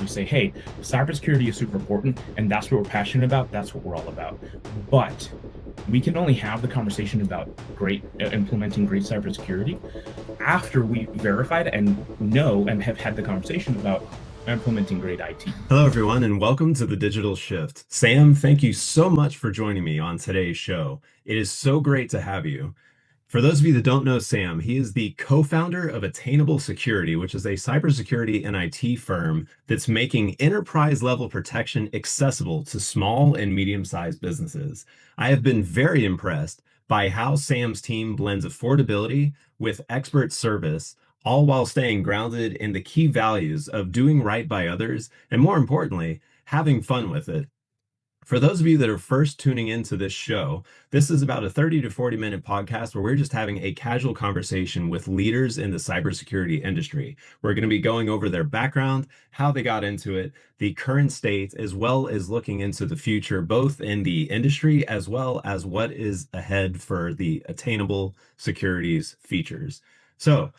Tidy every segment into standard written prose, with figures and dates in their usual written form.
we say, hey, cybersecurity is super important, and that's what we're passionate about. That's what we're all about. But we can only have the conversation about implementing great cybersecurity after we verified and know and have had the conversation about implementing great IT. Hello, everyone, and welcome to the Digital Shift. Sam, thank you so much for joining me on today's show. It is so great to have you. For those of you that don't know Sam, he is the co-founder of Attainable Security, which is a cybersecurity and IT firm that's making enterprise-level protection accessible to small and medium-sized businesses. I have been very impressed by how Sam's team blends affordability with expert service, all while staying grounded in the key values of doing right by others, and more importantly, having fun with it. For those of you that are first tuning into this show, this is about a 30 to 40-minute podcast where we're just having a casual conversation with leaders in the cybersecurity industry. We're going to be going over their background, how they got into it, the current state, as well as looking into the future, both in the industry as well as what is ahead for the Attainable Securities features. So,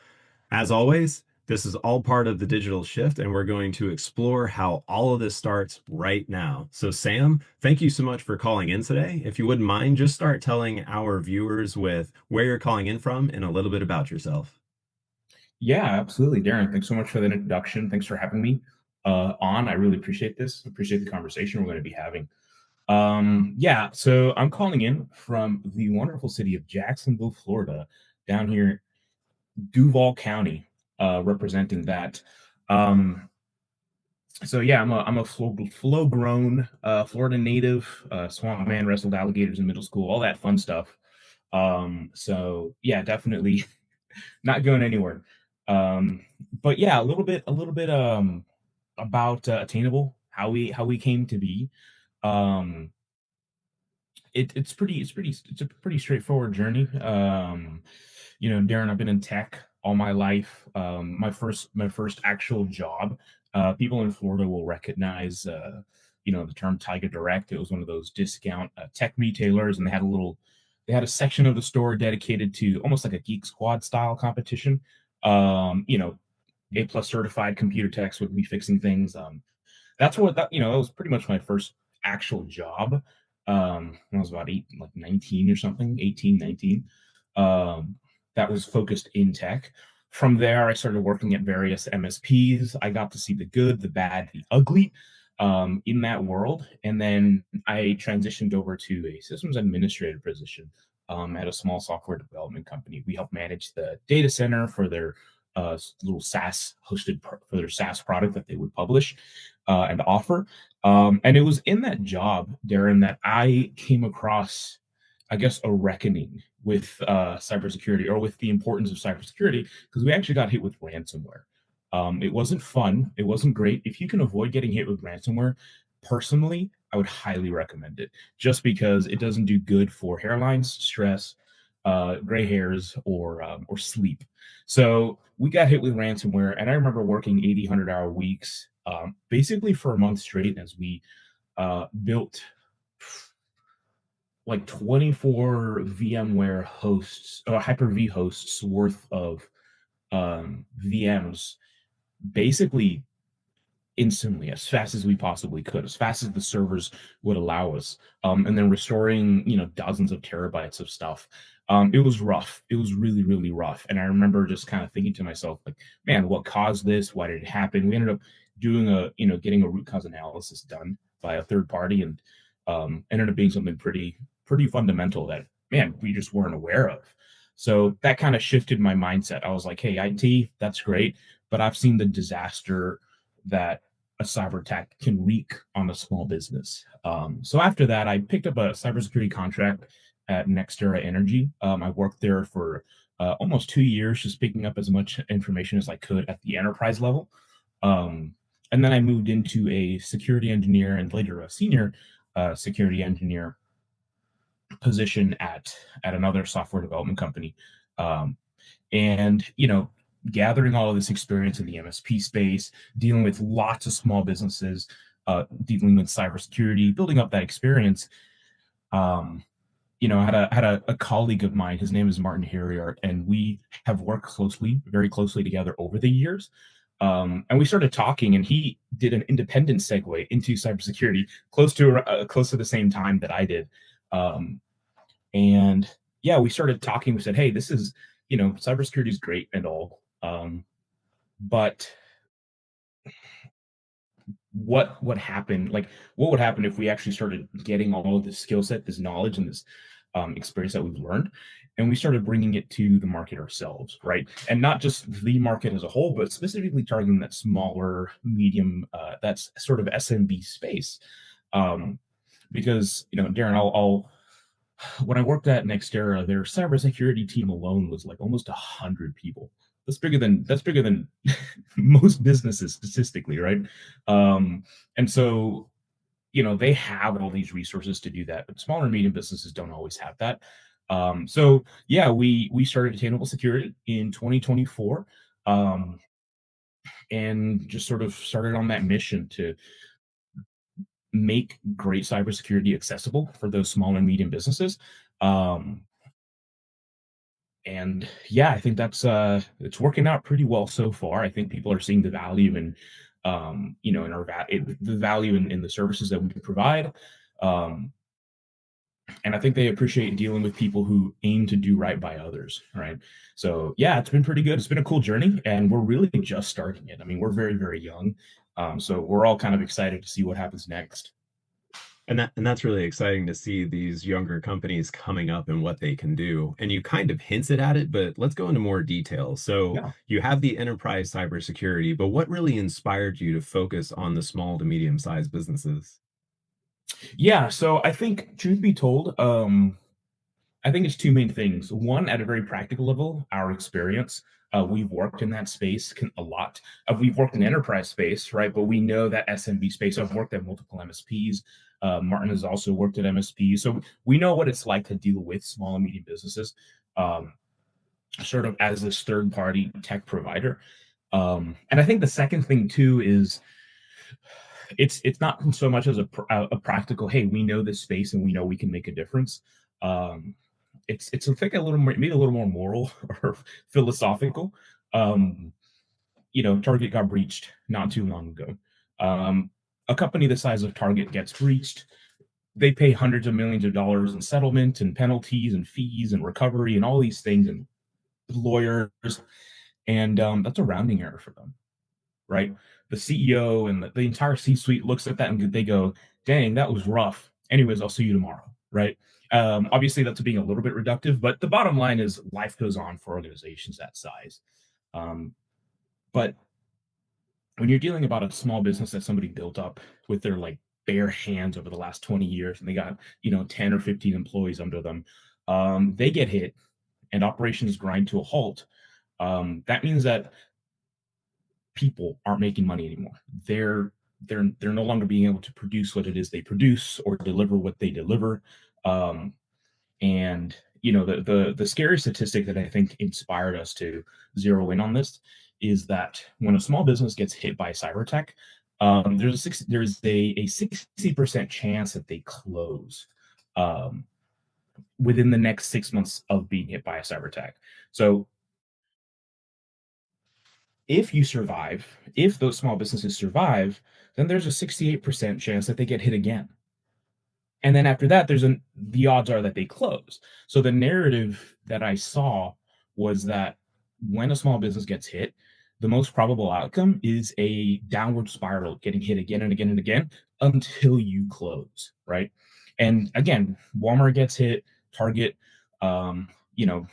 as always, this is all part of the digital shift, and we're going to explore how all of this starts right now. So, Sam, thank you so much for calling in today. If you wouldn't mind, just start telling our viewers with where you're calling in from and a little bit about yourself. Yeah, absolutely, Darren. Thanks so much for that introduction. Thanks for having me on. I really appreciate this. Appreciate the conversation we're going to be having. Yeah, so I'm calling in from the wonderful city of Jacksonville, Florida, down here, Duval County, representing that. Um, so yeah, I'm a flow grown Florida native, swamp man, wrestled alligators in middle school, all that fun stuff. So yeah, definitely not going anywhere. Um, but yeah, a little bit about Attainable, how we came to be. Um, it's a pretty straightforward journey. Darren, I've been in tech all my life. My first actual job, people in Florida will recognize the term Tiger Direct. It was one of those discount tech retailers, and they had a section of the store dedicated to almost like a Geek Squad style competition. A plus certified computer techs would be fixing things. That was pretty much my first actual job. When I was about 19 or something, 18, 19. Um, that was focused in tech. From there, I started working at various MSPs. I got to see the good, the bad, the ugly in that world. And then I transitioned over to a systems administrator position at a small software development company. We help manage the data center for their little SaaS for their SaaS product that they would publish and offer. And it was in that job, Darren, that I came across, I guess, a reckoning with cybersecurity, or with the importance of cybersecurity, because we actually got hit with ransomware. It wasn't fun. It wasn't great. If you can avoid getting hit with ransomware, personally, I would highly recommend it, just because it doesn't do good for hairlines, stress, gray hairs, or sleep. So we got hit with ransomware, and I remember working 80, 100-hour weeks, basically for a month straight, as we built like 24 VMware hosts, or Hyper-V hosts worth of VMs, basically instantly, as fast as we possibly could, as fast as the servers would allow us, and then restoring, dozens of terabytes of stuff. It was rough. It was really, really rough. And I remember just kind of thinking to myself, like, man, what caused this? Why did it happen? We ended up getting a root cause analysis done by a third party, and ended up being something pretty fundamental that, man, we just weren't aware of. So that kind of shifted my mindset. I was like, hey, IT, that's great, but I've seen the disaster that a cyber attack can wreak on a small business. So after that, I picked up a cybersecurity contract at NextEra Energy. I worked there for almost 2 years, just picking up as much information as I could at the enterprise level. And then I moved into a security engineer, and later a senior security engineer position at another software development company. Um, and gathering all of this experience in the MSP space, dealing with lots of small businesses, dealing with cybersecurity, building up that experience. I had a colleague of mine. His name is Martin Harriart, and we have worked very closely together over the years. And we started talking, and he did an independent segue into cybersecurity close to the same time that I did. Um, and yeah, we started talking. We said, "Hey, this is cybersecurity is great and all, but what happened? Like, what would happen if we actually started getting all of this skill set, this knowledge, and this experience that we've learned, and we started bringing it to the market ourselves, right? And not just the market as a whole, but specifically targeting that smaller, medium, that's sort of SMB space. Um, because Darren, I'll when I worked at Nextera, their cybersecurity team alone was like almost 100 people. That's bigger than most businesses statistically, right? And so they have all these resources to do that, but smaller and medium businesses don't always have that. So yeah, we started Attainable Security in 2024, and just sort of started on that mission to make great cybersecurity accessible for those small and medium businesses. Um, and yeah, I think that's it's working out pretty well so far. I think people are seeing the value in in the value in the services that we provide. Um, and I think they appreciate dealing with people who aim to do right by others, right? So yeah, it's been pretty good. It's been a cool journey, and we're really just starting it. I mean, we're very, very young, so we're all kind of excited to see what happens next. And that's really exciting to see these younger companies coming up and what they can do. And you kind of hinted at it, but let's go into more detail. So Yeah. you have the enterprise cybersecurity, but what really inspired you to focus on the small to medium sized businesses? Yeah, so I think, truth be told, I think it's two main things. One, at a very practical level, our experience. We've worked in that space a lot. We've worked in enterprise space, right? But we know that SMB space. I've worked at multiple MSPs. Martin has also worked at MSPs, so we know what it's like to deal with small and medium businesses, um, sort of as this third-party tech provider. And I think the second thing too is it's not so much as a practical. Hey, we know this space and we know we can make a difference. Um, it's I think a little more, maybe a little more moral or philosophical. Um, Target got breached not too long ago. Um, a company the size of Target gets breached. They pay hundreds of millions of dollars in settlement and penalties and fees and recovery and all these things and lawyers, and that's a rounding error for them, right? The CEO and the entire C-suite looks at that and they go, "Dang, that was rough. Anyways, I'll see you tomorrow." Right? Obviously, that's being a little bit reductive, but the bottom line is life goes on for organizations that size. Um, but when you're dealing about a small business that somebody built up with their like bare hands over the last 20 years, and they got 10 or 15 employees under them, they get hit and operations grind to a halt. That means that people aren't making money anymore. They're no longer being able to produce what it is they produce or deliver what they deliver. Um, and the scary statistic that I think inspired us to zero in on this is that when a small business gets hit by a cyber attack, there's a 60% chance that they close um, within the next 6 months of being hit by a cyber attack. So if you survive, if those small businesses survive, then there's a 68% chance that they get hit again. And then after that, the odds are that they close. So the narrative that I saw was that when a small business gets hit, the most probable outcome is a downward spiral, getting hit again and again and again until you close, right? And again, Walmart gets hit, Target, um, you know,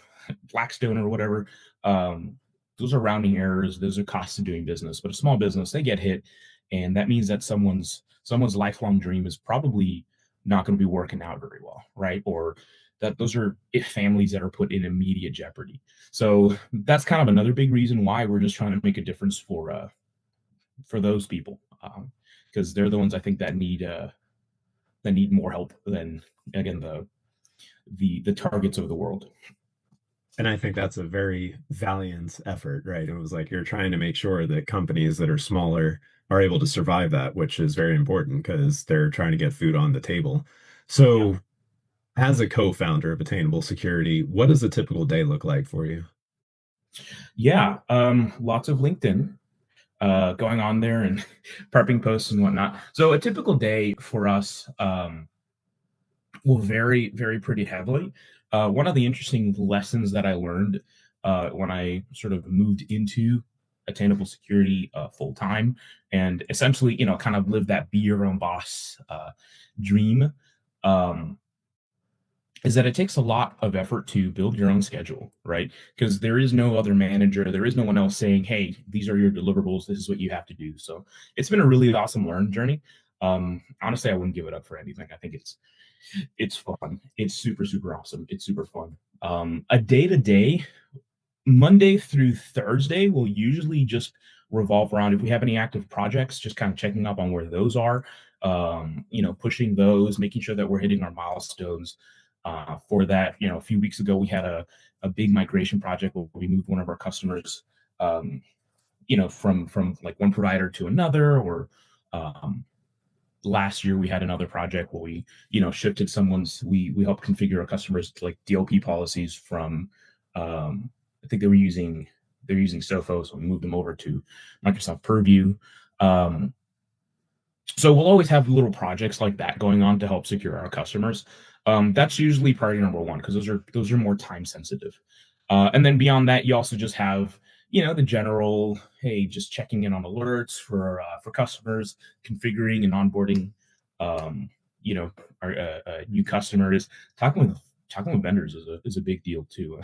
Blackstone or whatever. Um, those are rounding errors. Those are costs of doing business. But a small business, they get hit, and that means that someone's lifelong dream is probably not going to be working out very well, right? Or that those are families that are put in immediate jeopardy. So that's kind of another big reason why we're just trying to make a difference for those people, because they're the ones I think that need more help than again the targets of the world. And I think that's a very valiant effort, right? It was like you're trying to make sure that companies that are smaller are able to survive that, which is very important because they're trying to get food on the table. Yeah. So, as a co-founder of Attainable Security, what does a typical day look like for you? Yeah, lots of LinkedIn. going on there and prepping posts and whatnot. So a typical day for us will vary pretty heavily. One of the interesting lessons that I learned when I sort of moved into Attainable Security full time, and essentially, kind of live that be your own boss dream, um, is that it takes a lot of effort to build your own schedule, right? Because there is no other manager, there is no one else saying, "Hey, these are your deliverables. This is what you have to do." So it's been a really awesome learning journey. Honestly, I wouldn't give it up for anything. I think it's fun. It's super awesome. It's super fun. A day to day, Monday through Thursday will usually just revolve around if we have any active projects, just kind of checking up on where those are, pushing those, making sure that we're hitting our milestones. For that, a few weeks ago, we had a big migration project where we moved one of our customers, from like one provider to another, or last year we had another project where we shifted we helped configure a customer's like DLP policies from I think they're using Sophos, so we moved them over to Microsoft Purview. So we'll always have little projects like that going on to help secure our customers. That's usually priority number one, because those are more time sensitive. And then beyond that, you also just have the general, hey, just checking in on alerts for customers, configuring and onboarding, um, our new customers. Talking with vendors is a big deal too.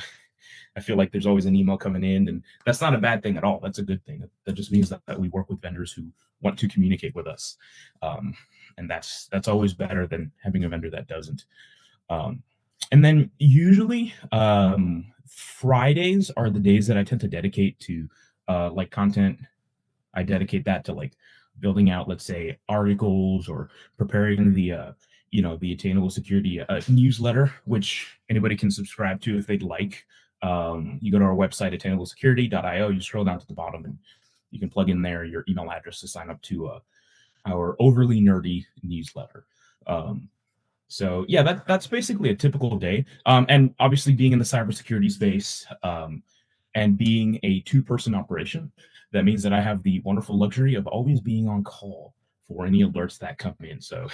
I feel like there's always an email coming in, and that's not a bad thing at all. That's a good thing. That just means that we work with vendors who want to communicate with us, and that's always better than having a vendor that doesn't. Um, and then usually Fridays are the days that I tend to dedicate to like content. I dedicate that to like building out, let's say, articles, or preparing the Attainable Security newsletter, which anybody can subscribe to if they'd like. You go to our website, attainablesecurity.io, you scroll down to the bottom, and you can plug in there your email address to sign up to our overly nerdy newsletter. So yeah, that's basically a typical day. And obviously, being in the cybersecurity space, and being a two-person operation, that means that I have the wonderful luxury of always being on call for any alerts that come in. So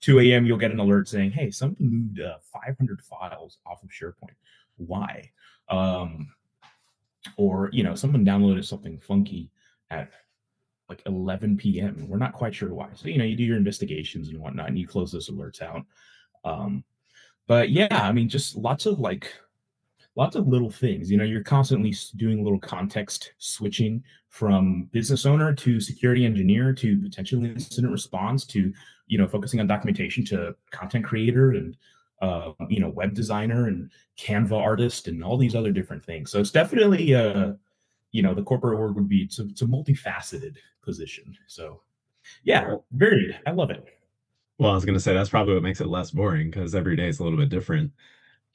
2 a.m. you'll get an alert saying, "Hey, somebody moved 500 files off of SharePoint. Why?" Um, or someone downloaded something funky at like 11 p.m. We're not quite sure why. So you do your investigations and whatnot, and you close those alerts out. Um, but yeah, I mean, just lots of little things. You're constantly doing a little context switching from business owner to security engineer to potential incident response to focusing on documentation to content creator and web designer and Canva artist and all these other different things. So it's definitely the corporate org would be it's a multifaceted position. So yeah, varied. I love it. Well, I was going to say that's probably what makes it less boring because every day is a little bit different.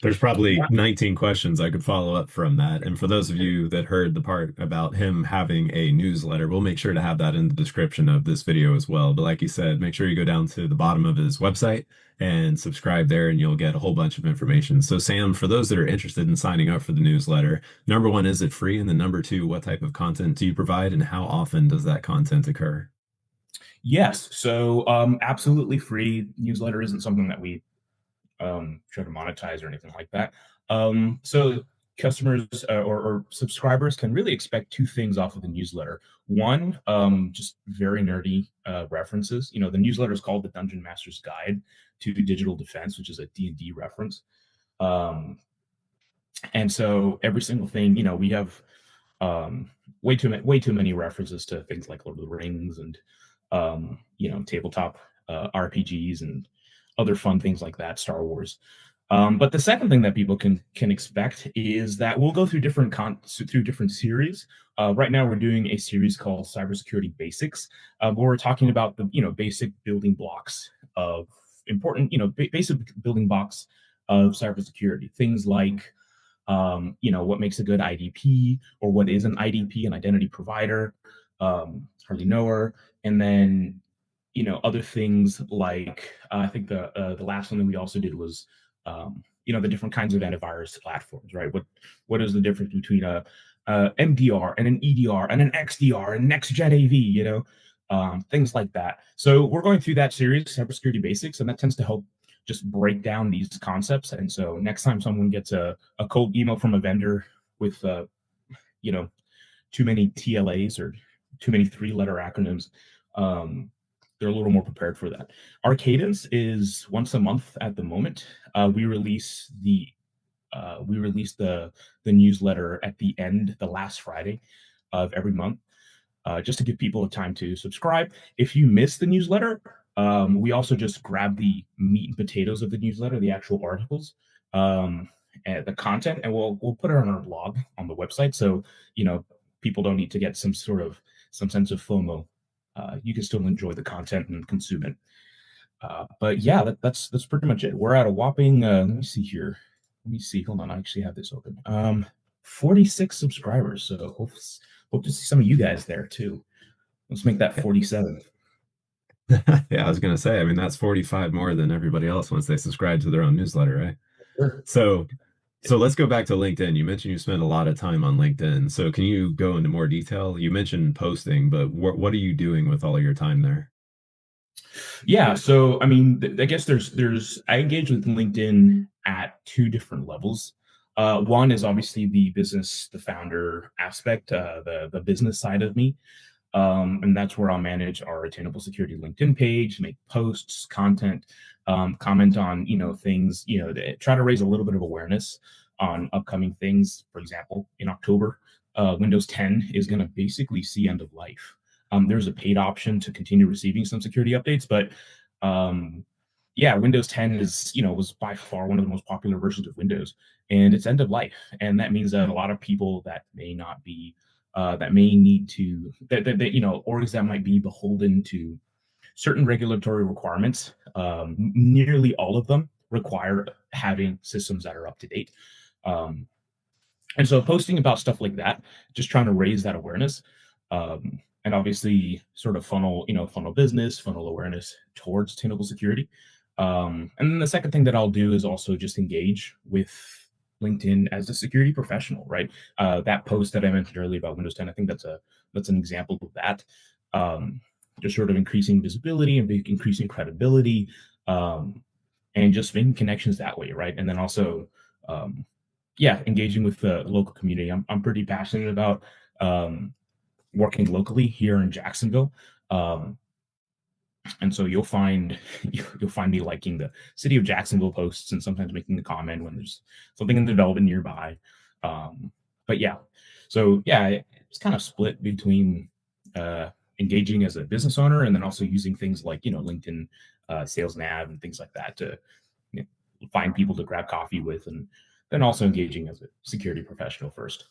There's probably Yeah. 19 questions I could follow up from that. And for those of you that heard the part about him having a newsletter, we'll make sure to have that in the description of this video as well. But like you said, make sure you go down to the bottom of his website and subscribe there, and you'll get a whole bunch of information. So, Sam, for those that are interested in signing up for the newsletter, number one, is it free? And then number two, what type of content do you provide, and how often does that content occur? Yes. So absolutely free. Newsletter isn't something that we try to monetize or anything like that. So customers or subscribers can really expect two things off of the newsletter. One, just very nerdy references. The newsletter is called the Dungeon Master's Guide to Digital Defense, which is a D&D reference. Um, and so every single thing, we have um, way too many references to things like Lord of the Rings and tabletop RPGs and other fun things like that, Star Wars. But the second thing that people can expect is that we'll go through through different series. Right now, we're doing a series called Cybersecurity Basics, where we're talking about the basic building blocks of important basic building blocks of cybersecurity. Things like what makes a good IDP, or what is an IDP, an identity provider, hardly knower, and then other things like I think the last one that we also did was the different kinds of antivirus platforms, right? What is the difference between MDR and an EDR and an XDR and next gen AV, things like that. So we're going through that series, Cybersecurity Basics, and that tends to help just break down these concepts. And so next time someone gets a cold email from a vendor with, too many TLAs or too many three-letter acronyms, they're a little more prepared for that. Our cadence is once a month at the moment. We release the newsletter at the last Friday of every month, just to give people time to subscribe. If you miss the newsletter, we also just grab the meat and potatoes of the newsletter, the actual articles, and the content, and we'll put it on our blog on the website. So people don't need to get some sense of FOMO. You can still enjoy the content and consume it. But yeah, that's pretty much it. We're at a whopping. Let me see here. Let me see. Hold on. I actually have this open. 46 subscribers. So hope to see some of you guys there too. Let's make that 47. Yeah, I was going to say, I mean, that's 45 more than everybody else once they subscribe to their own newsletter, right? Sure. So let's go back to LinkedIn. You mentioned you spend a lot of time on LinkedIn. So can you go into more detail? You mentioned posting, but what are you doing with all of your time there? Yeah. So I mean, I guess I engage with LinkedIn at two different levels. One is obviously the founder aspect, the business side of me. And that's where I'll manage our Attainable Security LinkedIn page, make posts, content, comment on, things, try to raise a little bit of awareness on upcoming things. For example, in October, Windows 10 is going to basically see end of life. There's a paid option to continue receiving some security updates, but yeah, Windows 10 was by far one of the most popular versions of Windows, and it's end of life. And that means that a lot of people that may not be that may need to orgs that might be beholden to certain regulatory requirements. Nearly all of them require having systems that are up to date. And so posting about stuff like that, just trying to raise that awareness, and obviously sort of funnel business, funnel awareness towards Attainable Security. And then the second thing that I'll do is also just engage with LinkedIn as a security professional, right? That post that I mentioned earlier about Windows 10, I think that's an example of that. Just sort of increasing visibility and increasing credibility, and just making connections that way, right? And then also, engaging with the local community. I'm pretty passionate about working locally here in Jacksonville. And so you'll find me liking the city of Jacksonville posts and sometimes making a comment when there's something in development nearby. But yeah, so yeah, it's kind of split between engaging as a business owner and then also using things like LinkedIn sales nav and things like that to find people to grab coffee with, and then also engaging as a security professional first.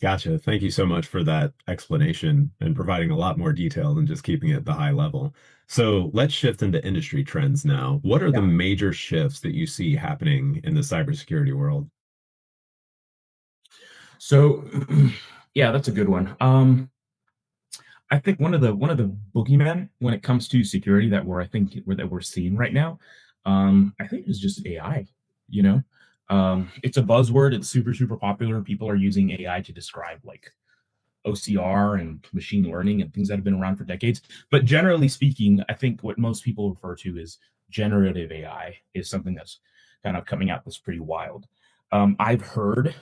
Gotcha. Thank you so much for that explanation and providing a lot more detail than just keeping it at the high level. So let's shift into industry trends now. What are the major shifts that you see happening in the cybersecurity world? So, yeah, that's a good one. I think one of the boogeymen when it comes to security that we're seeing right now, I think is just AI. It's a buzzword. It's super popular. People are using AI to describe like OCR and machine learning and things that have been around for decades. But generally speaking, I think what most people refer to as generative AI is something that's kind of coming out that's pretty wild. I've heard,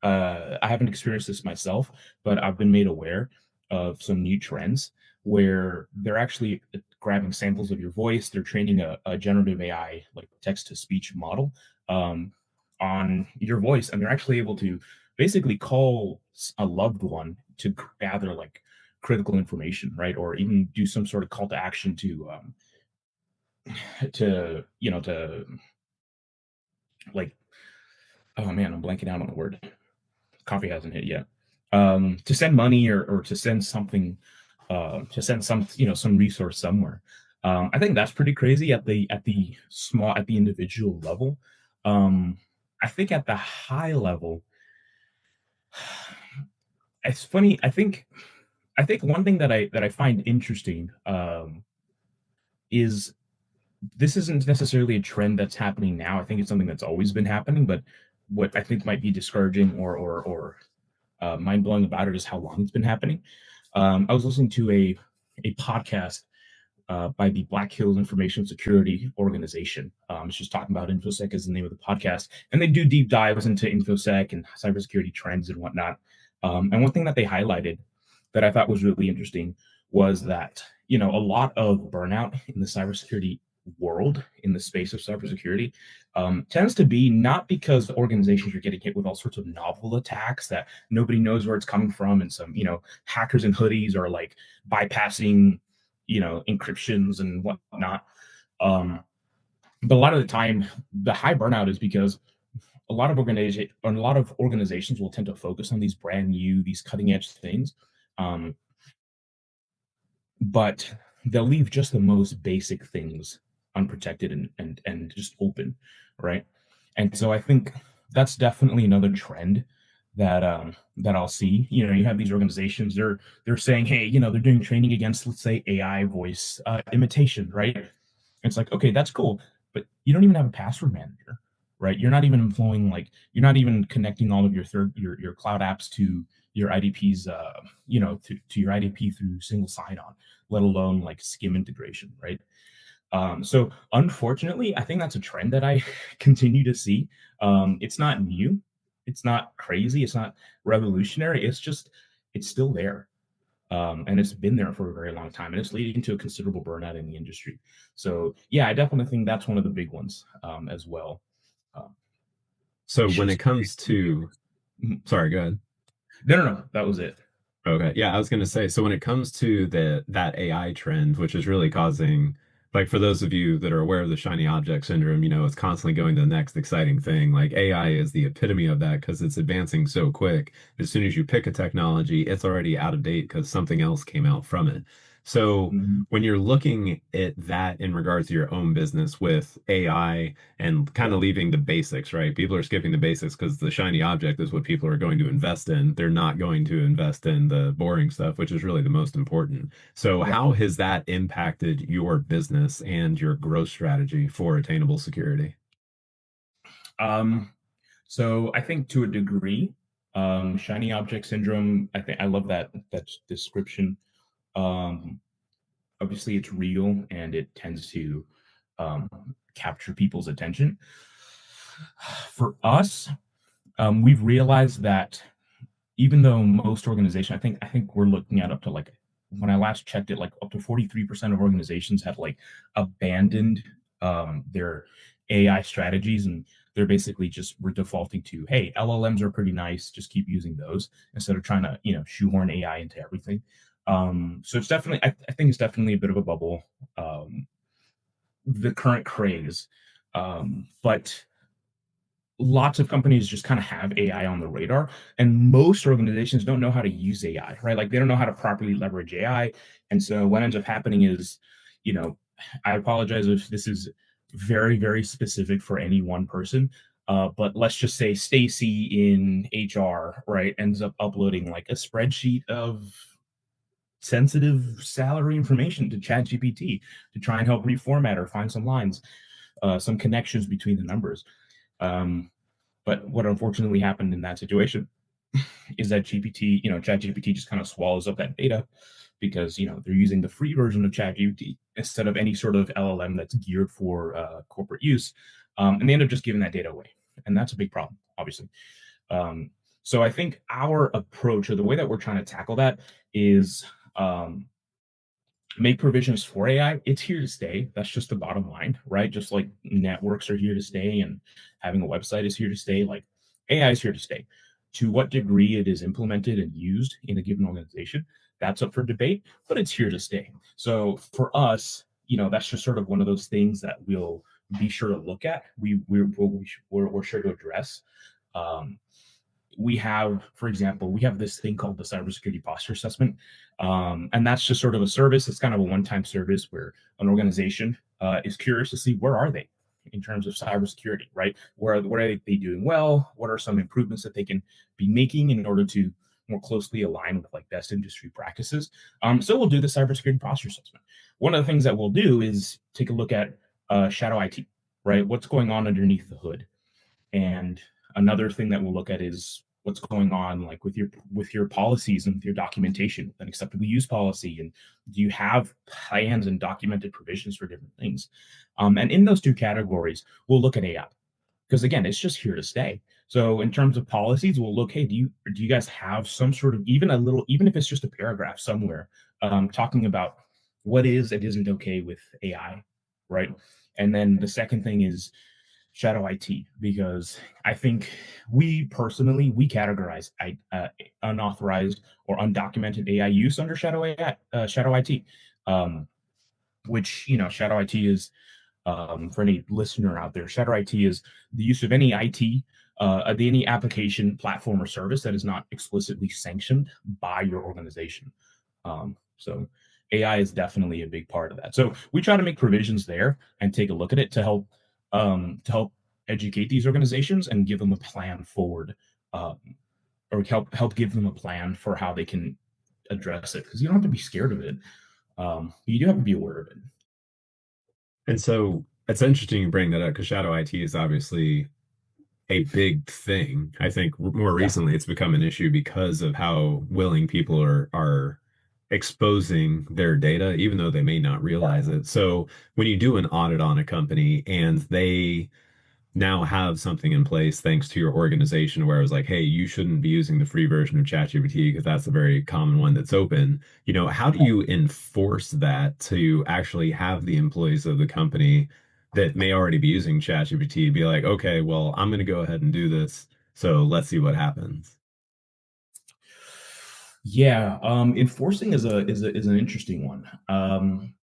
I haven't experienced this myself, but I've been made aware of some new trends where they're actually grabbing samples of your voice. They're training a generative AI, like text to speech model, on your voice, and they're actually able to basically call a loved one to gather like critical information, right? Or even do some sort of call to action to like, oh man, I'm blanking out on the word. Coffee hasn't hit yet. To send money or to send something, to send some resource somewhere. I think that's pretty crazy at the individual level. I think at the high level, it's funny. I think one thing that I find interesting, is this isn't necessarily a trend that's happening now. I think it's something that's always been happening, but what I think might be discouraging or mind blowing about it is how long it's been happening. I was listening to a podcast by the Black Hills Information Security Organization. It's just talking about InfoSec as the name of the podcast, and they do deep dives into InfoSec and cybersecurity trends and whatnot. And one thing that they highlighted that I thought was really interesting was that a lot of burnout in the cybersecurity world, in the space of cybersecurity, tends to be not because organizations are getting hit with all sorts of novel attacks that nobody knows where it's coming from, and some hackers in hoodies are like bypassing encryptions and whatnot. But a lot of the time, the high burnout is because a lot of organizations will tend to focus on these brand new, these cutting edge things, um, but they'll leave just the most basic things unprotected and just open, right? And so I think that's definitely another trend that I'll see. You have these organizations, they're saying, hey, they're doing training against, let's say, AI voice imitation, right? It's like, okay, that's cool, but you don't even have a password manager, right? You're not even connecting all of your cloud apps to your IDPs, to your IDP through single sign-on, let alone like SCIM integration, right? So unfortunately, I think that's a trend that I continue to see. It's not new, it's not crazy, it's not revolutionary. It's still there, and it's been there for a very long time, and it's leading to a considerable burnout in the industry. So yeah, I definitely think that's one of the big ones as well. Um, So we when should. it comes to, Mhm. sorry, go ahead. No, that was it. Okay. Yeah, I was going to say, so when it comes to that AI trend, which is really causing, like for those of you that are aware of the shiny object syndrome, it's constantly going to the next exciting thing. Like AI is the epitome of that because it's advancing so quick. As soon as you pick a technology, it's already out of date because something else came out from it. So Mhm. when you're looking at that in regards to your own business with AI and kind Yeah, of leaving the basics, right? People are skipping the basics because the shiny object is what people are going to invest in. They're not going to invest in the boring stuff, which is really the most important. So, right. how has that impacted your business and your growth strategy for attainable security? Um, so I think to a degree, shiny object syndrome. I think I love that description. Um, Obviously, it's real and it tends to um, capture people's attention. For us, we've realized that even though most organizations, I think we're looking at up to like, when I last checked it, like up to 43% of organizations had like abandoned their AI strategies, and they're basically just we're defaulting to, hey, LLMs are pretty nice, just keep using those instead of trying to shoehorn AI into everything. So it's definitely, I think it's definitely a bit of a bubble, um, the current craze, but lots of companies just kind of have AI on the radar, and most organizations don't know how to use AI, right? Like they don't know how to properly leverage AI. And so what ends up happening is, you know, I apologize if this is very, very specific for any one person. But let's just say Stacy in HR, right, ends up uploading like a spreadsheet of sensitive salary information to ChatGPT to try and help reformat or find some lines, some connections between the numbers. Um, but what unfortunately happened in that situation is that ChatGPT just kind of swallows up that data because they're using the free version of ChatGPT instead of any sort of LLM that's geared for corporate use, and they end up just giving that data away, and that's a big problem, obviously. Um, so I think our approach, or the way that we're trying to tackle that, is um, make provisions for AI. It's here to stay. That's just the bottom line, right? Just like networks are here to stay and having a website is here to stay, like AI is here to stay. To what degree it is implemented and used in a given organization, that's up for debate, but it's here to stay. So for us, that's just sort of one of those things that we'll be sure to look at. We're sure to address. Um, we have, for example, we have this thing called the Cybersecurity Posture Assessment, and that's just sort of a service. It's kind of a one-time service where an organization is curious to see where are they in terms of cybersecurity, right? What are they doing well? What are some improvements that they can be making in order to more closely align with like best industry practices? So we'll do the Cybersecurity Posture Assessment. One of the things that we'll do is take a look at shadow IT, right? What's going on underneath the hood, and Another thing that we'll look at is what's going on like with your policies and with your documentation, an acceptable use policy, and do you have plans and documented provisions for different things? And in those two categories, we'll look at AI because again, it's just here to stay. So in terms of policies, we'll look, hey, do you guys have some sort of even a little, even if it's just a paragraph somewhere, talking about what is and isn't okay with AI, right? And then the second thing is shadow IT, because I think we personally we categorize unauthorized or undocumented AI use under shadow AI, shadow IT, um, which shadow IT is, for any listener out there, shadow IT is the use of any IT, any application, platform, or service that is not explicitly sanctioned by your organization. So AI is definitely a big part of that. So we try to make provisions there and take a look at it to help educate these organizations and give them a plan forward, um, or help give them a plan for how they can address it. Because you don't have to be scared of it. You do have to be aware of it. And so it's interesting you bring that up because shadow IT is obviously a big thing. I think more Yeah. recently it's become an issue because of how willing people are exposing their data, even though they may not realize it. So when you do an audit on a company and they now have something in place thanks to your organization where it was like, hey, you shouldn't be using the free version of ChatGPT because that's a very common one that's open. How do you enforce that to actually have the employees of the company that may already be using ChatGPT be like, okay, well, I'm going to go ahead and do this. So let's see what happens. Yeah, enforcing is an interesting one.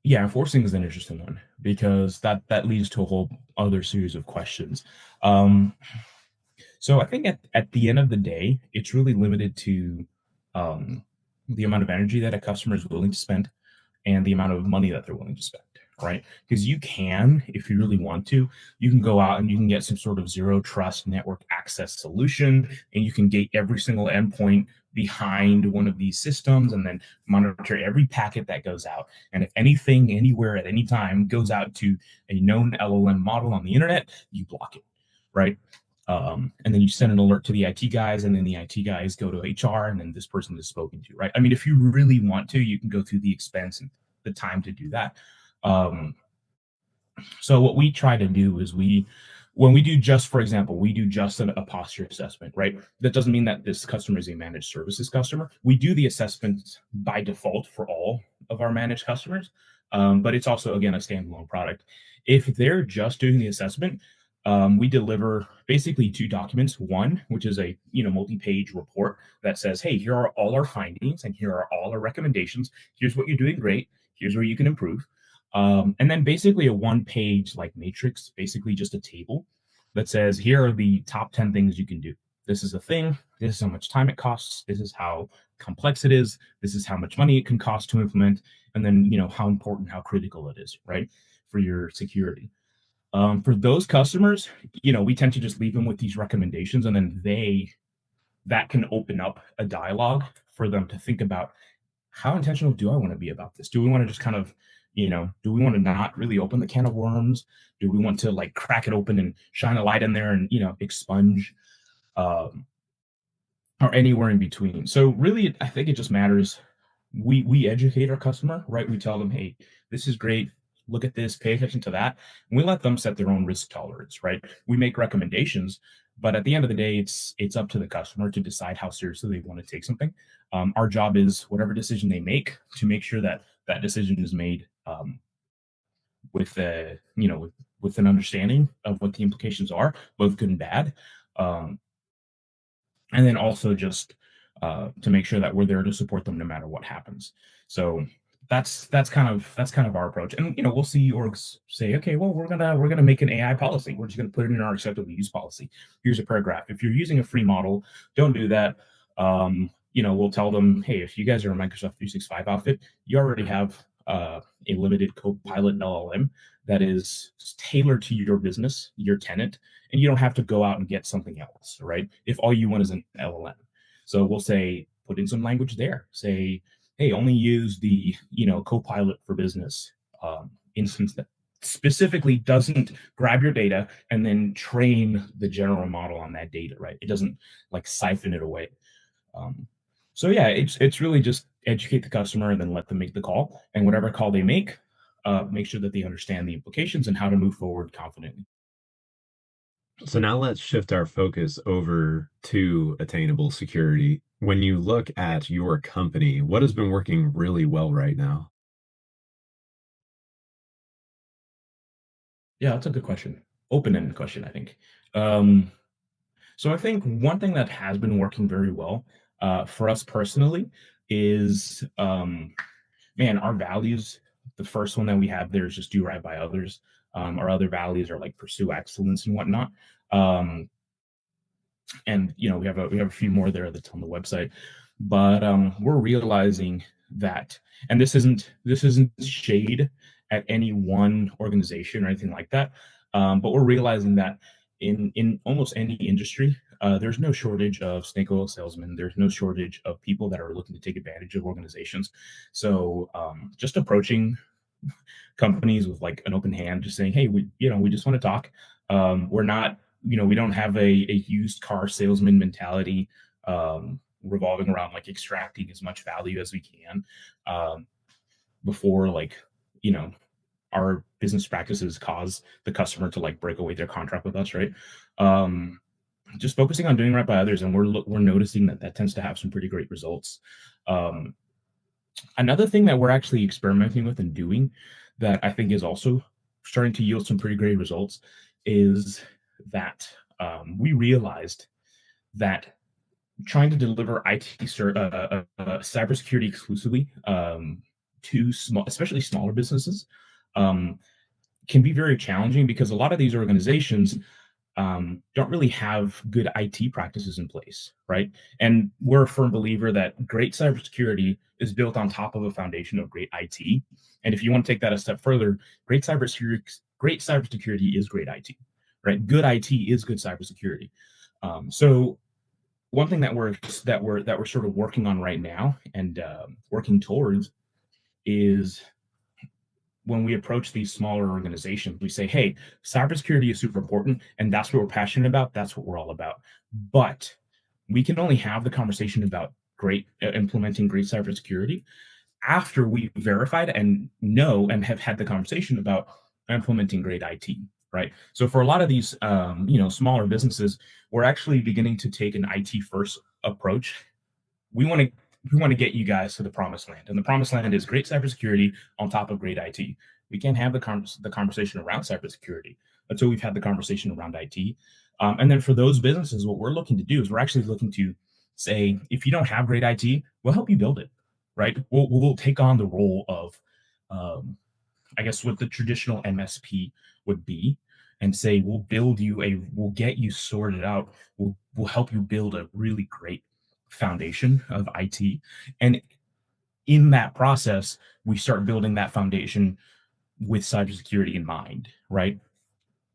Yeah, enforcing is an interesting one because that leads to a whole other series of questions. Um, so I think at the end of the day, it's really limited to um, the amount of energy that a customer is willing to spend and the amount of money that they're willing to spend, right? Because you can, if you really want to, you can go out and you can get some sort of zero trust network access solution, and you can gate every single endpoint behind one of these systems and then monitor every packet that goes out. And if anything, anywhere, at any time goes out to a known LLM model on the internet, you block it, right? And then you send an alert to the IT guys, and then the IT guys go to HR, and then this person is spoken to, right? I mean, if you really want to, you can go through the expense and the time to do that. Um, so what we try to do is when we do just, for example, we do just a posture assessment, right? That doesn't mean that this customer is a managed services customer. We do the assessment by default for all of our managed customers, but it's also, again, a standalone product. If they're just doing the assessment, we deliver basically two documents. One, which is a multi-page report that says, "Hey, here are all our findings, and here are all our recommendations. Here's what you're doing great. Here's where you can improve." And then basically a one-page like matrix, basically just a table that says, "Here are the top 10 things you can do. This is a thing. This is how much time it costs. This is how complex it is. This is how much money it can cost to implement, and then how important, how critical it is, right, for your security." For those customers, we tend to just leave them with these recommendations, and then that can open up a dialogue for them to think about, how intentional do I want to be about this? Do we want to just kind of, do we want to not really open the can of worms? Do we want to like crack it open and shine a light in there and, expunge, um, or anywhere in between? So really, I think it just matters. We educate our customer, right? We tell them, hey, this is great. Look at this, pay attention to that. And we let them set their own risk tolerance, right? We make recommendations, but at the end of the day, it's up to the customer to decide how seriously they want to take something. Our job is whatever decision they make to make sure that that decision is made, with a with an understanding of what the implications are, both good and bad. Um, and then also just to make sure that we're there to support them no matter what happens. So that's kind of our approach. And we'll see orgs say, okay, well, we're gonna make an AI policy. We're just gonna put it in our acceptable use policy. Here's a paragraph. If you're using a free model, don't do that. We'll tell them, hey, if you guys are a Microsoft 365 outfit, you already have a limited Copilot LLM that is tailored to your business, your tenant, and you don't have to go out and get something else, right? If all you want is an LLM. So we'll say, put in some language there. Say, hey, only use the Copilot for Business instance specifically doesn't grab your data and then train the general model on that data, right? It doesn't like siphon it away. Um, so yeah, it's really just educate the customer and then let them make the call. And whatever call they make sure that they understand the implications and how to move forward confidently. So now let's shift our focus over to attainable security. When you look at your company, what has been working really well right now? Yeah, that's a good question. Open-ended question, I think. Um, so I think one thing that has been working very well for us personally is man, our values. The first one that we have there is just do right by others. Our other values are like pursue excellence and whatnot. Um, and we have a few more there that's on the website, but we're realizing that, and this isn't shade at any one organization or anything like that, but we're realizing that in almost any industry, there's no shortage of snake oil salesmen. There's no shortage of people that are looking to take advantage of organizations. So just approaching companies with like an open hand, just saying, hey, we just want to talk. We're not, we don't have a used car salesman mentality, revolving around like extracting as much value as we can, um, before like, you know, our business practices cause the customer to like break away their contract with us, right? Um, just focusing on doing right by others, and we're noticing that that tends to have some pretty great results. Um, Another thing that we're actually experimenting with and doing that I think is also starting to yield some pretty great results is that we realized that trying to deliver cybersecurity exclusively to small, especially smaller businesses, um, can be very challenging because a lot of these organizations don't really have good IT practices in place, right? And we're a firm believer that great cybersecurity is built on top of a foundation of great IT. And if you want to take that a step further, great cybersecurity is great IT, right? Good IT is good cybersecurity. So one thing that we're sort of working on right now and working towards is when we approach these smaller organizations, we say, hey, cybersecurity is super important, and that's what we're passionate about. That's what we're all about. But we can only have the conversation about implementing great cybersecurity after we verified and know and have had the conversation about implementing great IT. Right. So for a lot of these, smaller businesses, we're actually beginning to take an IT first approach. We want to get you guys to the promised land, and the promised land is great cybersecurity on top of great IT. We can't have the conversation around cybersecurity until we've had the conversation around IT. And then for those businesses, what we're looking to do is we're actually looking to say, if you don't have great IT, we'll help you build it. Right? We'll take on the role of, I guess, what the traditional MSP would be, and say we'll get you sorted out. We'll help you build a really great foundation of IT. And in that process, we start building that foundation with cybersecurity in mind, right?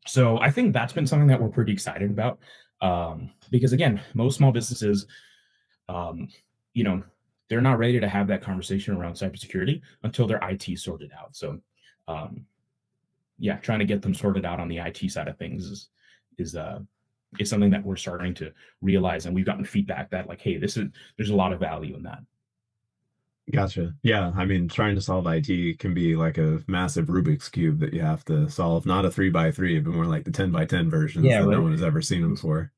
So I think that's been something that we're pretty excited about, because again, most small businesses, um, you know, they're not ready to have that conversation around cybersecurity until their IT sorted out. So, um, yeah, trying to get them sorted out on the IT side of things is uh is something that we're starting to realize, and we've gotten feedback that like, hey, there's a lot of value in that. Gotcha. Yeah, I mean, trying to solve IT can be like a massive Rubik's cube that you have to solve, not a 3 by 3, but more like the 10 by 10 versions Yeah, that no right. one has ever seen before.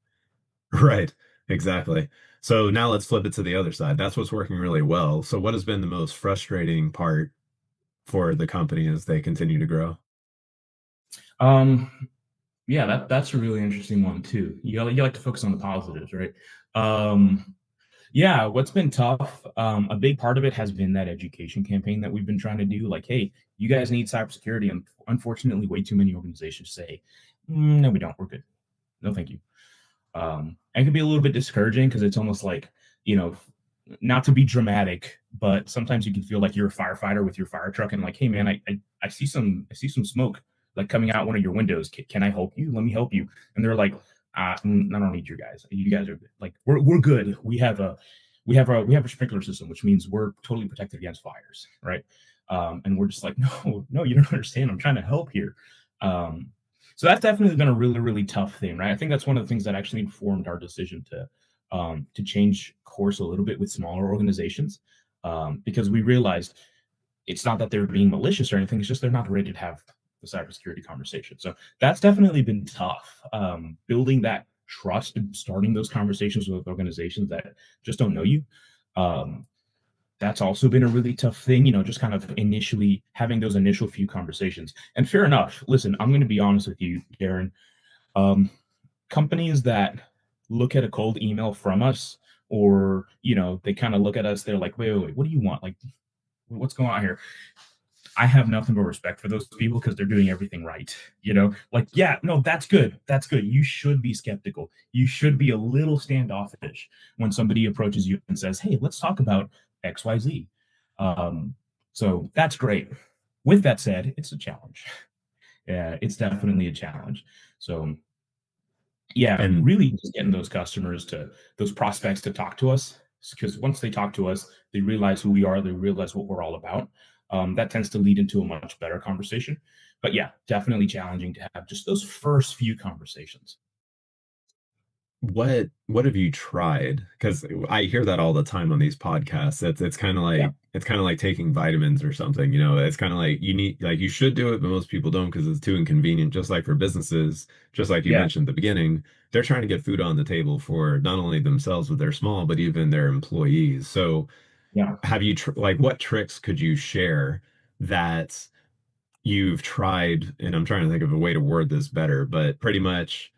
Right, exactly. So now let's flip it to the other side. That's what's working really well. So what has been the most frustrating part for the company as they continue to grow? Um, yeah, that's a really interesting one too. You like to focus on the positives, right? Um, yeah, what's been tough, a big part of it has been that education campaign that we've been trying to do. Like, hey, you guys need cybersecurity, and unfortunately, way too many organizations say, no, we don't. We're good. No, thank you. And it can be a little bit discouraging because it's almost like, you know, not to be dramatic, but sometimes you can feel like you're a firefighter with your fire truck and like, hey man, I see some smoke like coming out one of your windows. Can I help you? Let me help you. And they're like, I don't need you guys. You guys are good. Like we're good. we have a sprinkler system, which means we're totally protected against fires, right? And we're just like, no, you don't understand. I'm trying to help here. Um, so that's definitely been a really, really tough thing, right? I think that's one of the things that actually informed our decision to change course a little bit with smaller organizations, because we realized it's not that they're being malicious or anything. It's just they're not ready to have the cybersecurity conversation. So that's definitely been tough. Building that trust and starting those conversations with organizations that just don't know you. Um, that's also been a really tough thing, just kind of initially having those initial few conversations. And fair enough. Listen, I'm going to be honest with you, Darren. Um, Companies that look at a cold email from us, or they kind of look at us, they're like, wait, what do you want? Like, what's going on here? I have nothing but respect for those people because they're doing everything right. Like, yeah, no, that's good. That's good. You should be skeptical. You should be a little standoffish when somebody approaches you and says, hey, let's talk about XYZ. So that's great. With that said, it's a challenge. Yeah, it's definitely a challenge. So yeah, And really just getting those prospects to talk to us, because once they talk to us, they realize who we are, they realize what we're all about. That tends to lead into a much better conversation. But yeah, definitely challenging to have just those first few conversations. what have you tried? Because I hear that all the time on these podcasts. Yeah, It's kind of like taking vitamins or something. It's kind of like you should do it, but most people don't because it's too inconvenient. Just like for businesses, just like you yeah, mentioned at the beginning, they're trying to get food on the table for not only themselves with their small, but even their employees. So yeah. have you like what tricks could you share that you've tried? And I'm trying to think of a way to word this better, but pretty much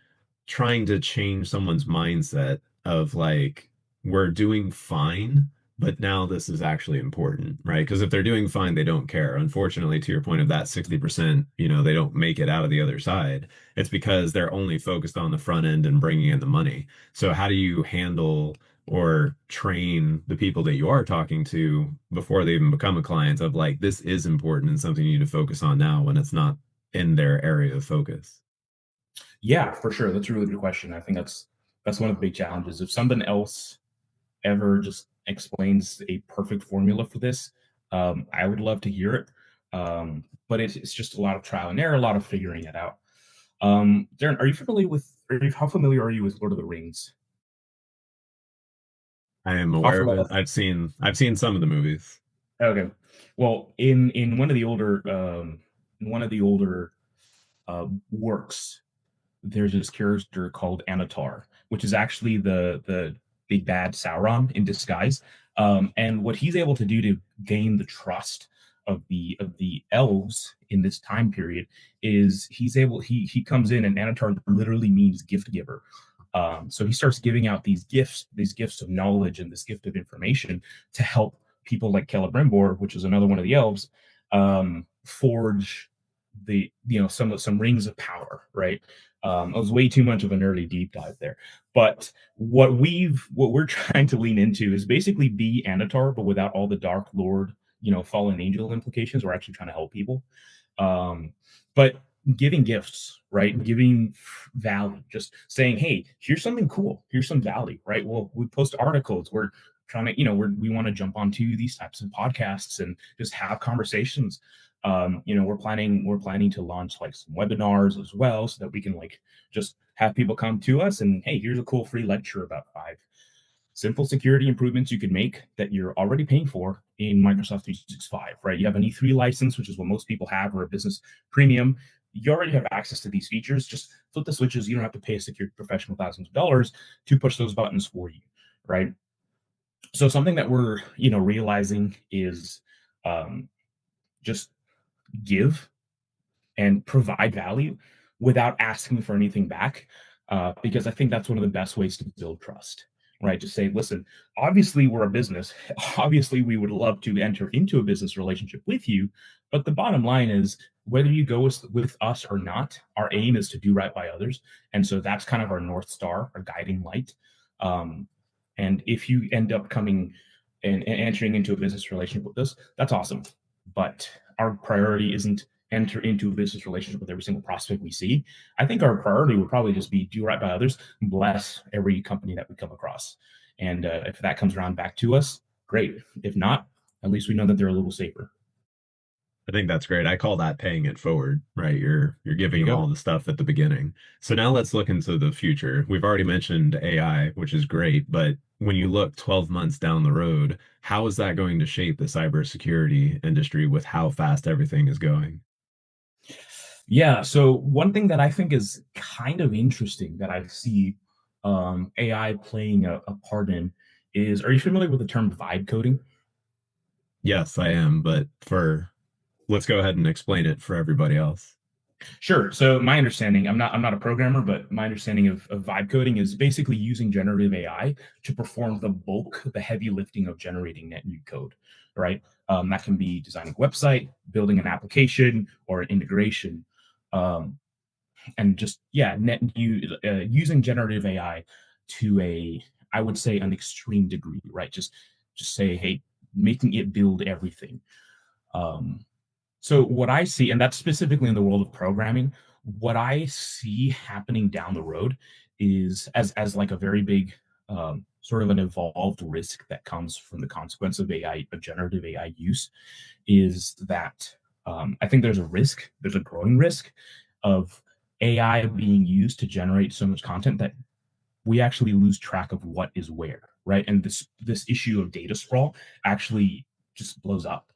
trying to change someone's mindset of like, we're doing fine, but now this is actually important, right? Because if they're doing fine, they don't care. Unfortunately, to your point of that 60%, they don't make it out of the other side. It's because they're only focused on the front end and bringing in the money. So how do you handle or train the people that you are talking to before they even become a client of like, this is important and something you need to focus on now when it's not in their area of focus? Yeah, for sure. That's a really good question. I think that's one of the big challenges. If someone else ever just explains a perfect formula for this, I would love to hear it. But it's just a lot of trial and error, a lot of figuring it out. Darren, how familiar are you with Lord of the Rings? I am How aware of familiar? it. I've seen some of the movies. Okay. Well, in one of the older works, there's this character called Anatar, which is actually the big bad Sauron in disguise. And what he's able to do to gain the trust of the elves in this time period is he comes in, and Anatar literally means gift giver. So he starts giving out these gifts of knowledge and this gift of information to help people like Celebrimbor, which is another one of the elves, forge some rings of power, right? It was way too much of an early deep dive there. But what we're trying to lean into is basically be Anatar, but without all the Dark Lord, fallen angel implications. We're actually trying to help people. But giving gifts, right? Giving value, just saying, hey, here's something cool, here's some value, right? Well, we post articles, we're trying to, we want to jump onto these types of podcasts and just have conversations. We're planning to launch like some webinars as well, so that we can like just have people come to us and, hey, here's a cool free lecture about 5 simple security improvements you can make that you're already paying for in Microsoft 365, right? You have an E3 license, which is what most people have, or a business premium. You already have access to these features. Just flip the switches. You don't have to pay a security professional thousands of dollars to push those buttons for you, right? So something that we're, realizing is, um, just give and provide value without asking for anything back. Because I think that's one of the best ways to build trust, right? To say, listen, obviously we're a business. Obviously, we would love to enter into a business relationship with you. But the bottom line is, whether you go with us or not, our aim is to do right by others. And so that's kind of our North Star, our guiding light. Um, and if you end up coming and entering into a business relationship with us, that's awesome. But our priority isn't enter into a business relationship with every single prospect we see. I think our priority would probably just be do right by others, bless every company that we come across. And if that comes around back to us, great. If not, at least we know that they're a little safer. I think that's great. I call that paying it forward, right? You're There you giving them all go. the stuff at the beginning. So now let's look into the future. We've already mentioned AI, which is great, but when you look 12 months down the road, how is that going to shape the cybersecurity industry with how fast everything is going? Yeah. So one thing that I think is kind of interesting that I see AI playing a part in is, are you familiar with the term vibe coding? Yes, I am, but for let's go ahead and explain it for everybody else. Sure. So my understanding, I'm not a programmer, but my understanding of vibe coding is basically using generative AI to perform the bulk, the heavy lifting of generating net new code, right? That can be designing a website, building an application, or an integration, um, and just yeah, net new using generative AI to I would say, an extreme degree, right? Just say, hey, making it build everything. Um, so what I see, and that's specifically in the world of programming, what I see happening down the road is as like a very big sort of an evolved risk that comes from the consequence of AI, of generative AI use, is that I think there's a growing risk of AI being used to generate so much content that we actually lose track of what is where, right? And this issue of data sprawl actually just blows up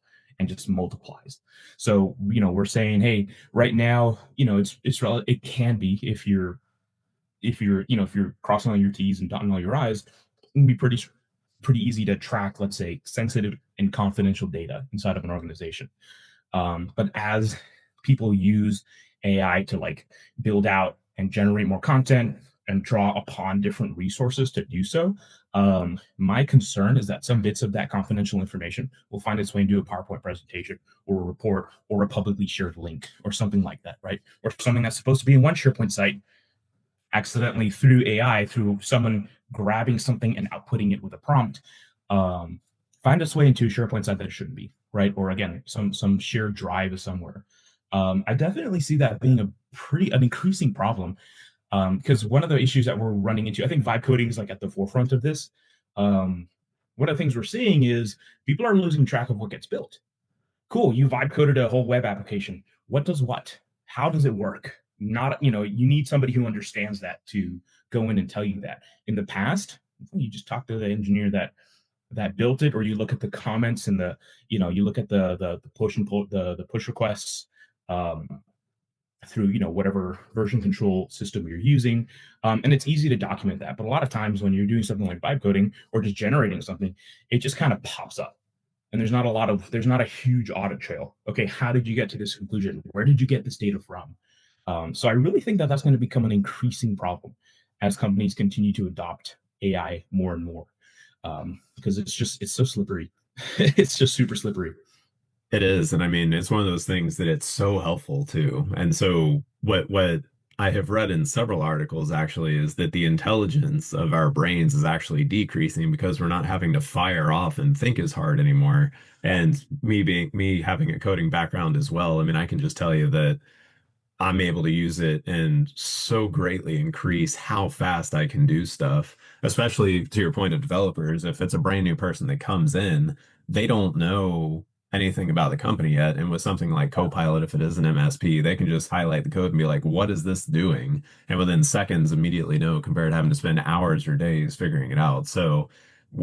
and just multiplies. So, we're saying, hey, right now, it can be, if you're crossing all your T's and dotting all your I's, it can be pretty easy to track, let's say, sensitive and confidential data inside of an organization. But as people use AI to like build out and generate more content and draw upon different resources to do so, my concern is that some bits of that confidential information will find its way into a PowerPoint presentation or a report or a publicly shared link or something like that, right? Or something that's supposed to be in one SharePoint site accidentally, through AI, through someone grabbing something and outputting it with a prompt, um, find its way into a SharePoint site that it shouldn't be, right? Or again, some shared drive somewhere. I definitely see that being an increasing problem, because one of the issues that we're running into, I think vibe coding is like at the forefront of this. Um, one of the things we're seeing is people are losing track of what gets built. Cool, you vibe coded a whole web application. What does what? How does it work? Not, you need somebody who understands that to go in and tell you that. In the past, you just talk to the engineer that built it, or you look at the comments and you look at the push and pull, the push requests, um, through whatever version control system you're using, and it's easy to document that. But a lot of times when you're doing something like vibe coding or just generating something, it just kind of pops up and there's not a huge audit trail. Okay, how did you get to this conclusion? Where did you get this data from? So I really think that that's going to become an increasing problem as companies continue to adopt AI more and more, because it's so slippery. It's just super slippery. It is, and I mean, it's one of those things that it's so helpful too. And so what I have read in several articles actually is that the intelligence of our brains is actually decreasing because we're not having to fire off and think as hard anymore. And me having a coding background as well, I mean, I can just tell you that I'm able to use it and so greatly increase how fast I can do stuff, especially to your point of developers. If it's a brand new person that comes in, they don't know anything about the company yet. And with something like Copilot, if it is an MSP, they can just highlight the code and be like, what is this doing? And within seconds, immediately know compared to having to spend hours or days figuring it out. So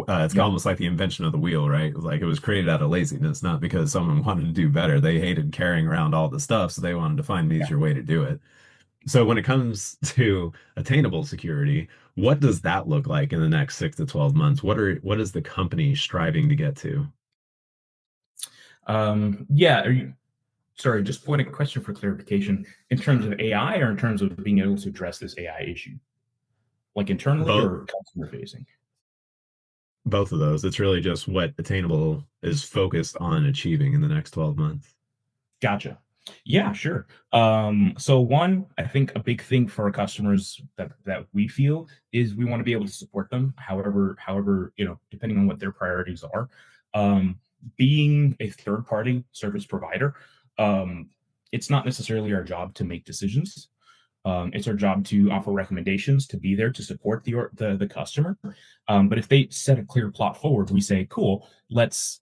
it's Yep. almost like the invention of the wheel, right? Like it was created out of laziness, not because someone wanted to do better. They hated carrying around all the stuff, so they wanted to find an Yeah. easier way to do it. So when it comes to attainable security, what does that look like in the next 6 to 12 months? What is the company striving to get to? Yeah. Sorry, just point a question for clarification. In terms of AI or in terms of being able to address this AI issue, like internally Both or customer facing? both of those. It's really just what attainable is focused on achieving in the next 12 months. Gotcha. Yeah, sure. So one, I think a big thing for our customers that we feel is we want to be able to support them, however, depending on what their priorities are. Um, Being a third party service provider, um, it's not necessarily our job to make decisions. It's our job to offer recommendations, to be there to support the customer. But if they set a clear plot forward, we say, cool, let's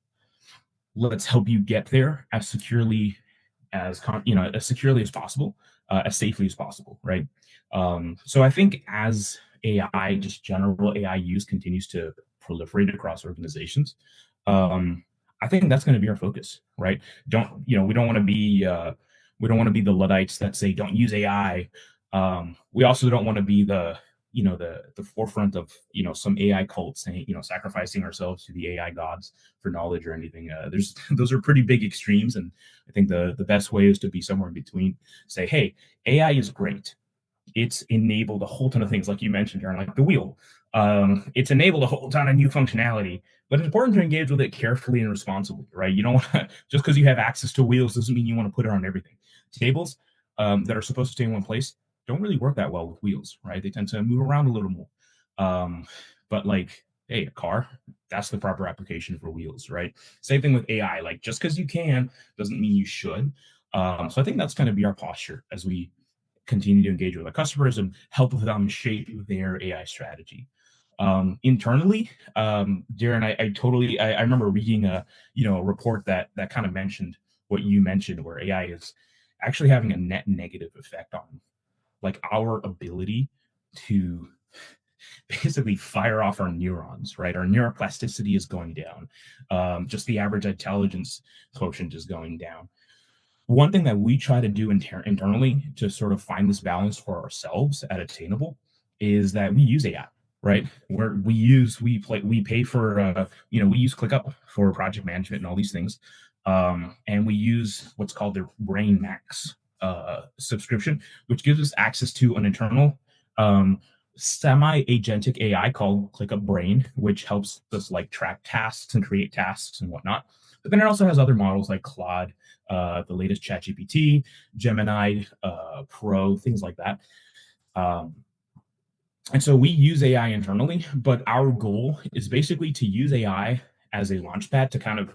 help you get there as securely as securely as possible, as safely as possible, right? So I think as AI, just general AI use continues to proliferate across organizations, um, I think that's going to be our focus, right? Don't we don't want to be the Luddites that say don't use AI. We also don't want to be the forefront of some AI cult saying sacrificing ourselves to the AI gods for knowledge or anything. There's those are pretty big extremes, and I think the best way is to be somewhere in between. Say, hey, AI is great. It's enabled a whole ton of things, like you mentioned, Aaron, like the wheel. It's enabled a whole ton of new functionality, but it's important to engage with it carefully and responsibly, right? You don't want to just because you have access to wheels doesn't mean you want to put it on everything. Tables that are supposed to stay in one place don't really work that well with wheels, right? They tend to move around a little more. But like, hey, a car, that's the proper application for wheels, right? Same thing with AI. Like, just because you can doesn't mean you should. So I think that's going to be our posture as we continue to engage with our customers and help them shape their AI strategy. Internally, Darren, I remember reading a report that kind of mentioned what you mentioned, where AI is actually having a net negative effect on like our ability to basically fire off our neurons, right? Our neuroplasticity is going down. Just the average intelligence quotient is going down. One thing that we try to do internally to sort of find this balance for ourselves at Attainable is that we use AI, right? Where we pay for we use ClickUp for project management and all these things, and we use what's called the Brain Max subscription, which gives us access to an internal semi-agentic AI called ClickUp Brain, which helps us like track tasks and create tasks and whatnot. But then it also has other models like Claude, the latest ChatGPT, Gemini Pro, things like that. Um, and so we use AI internally, but our goal is basically to use AI as a launchpad to kind of,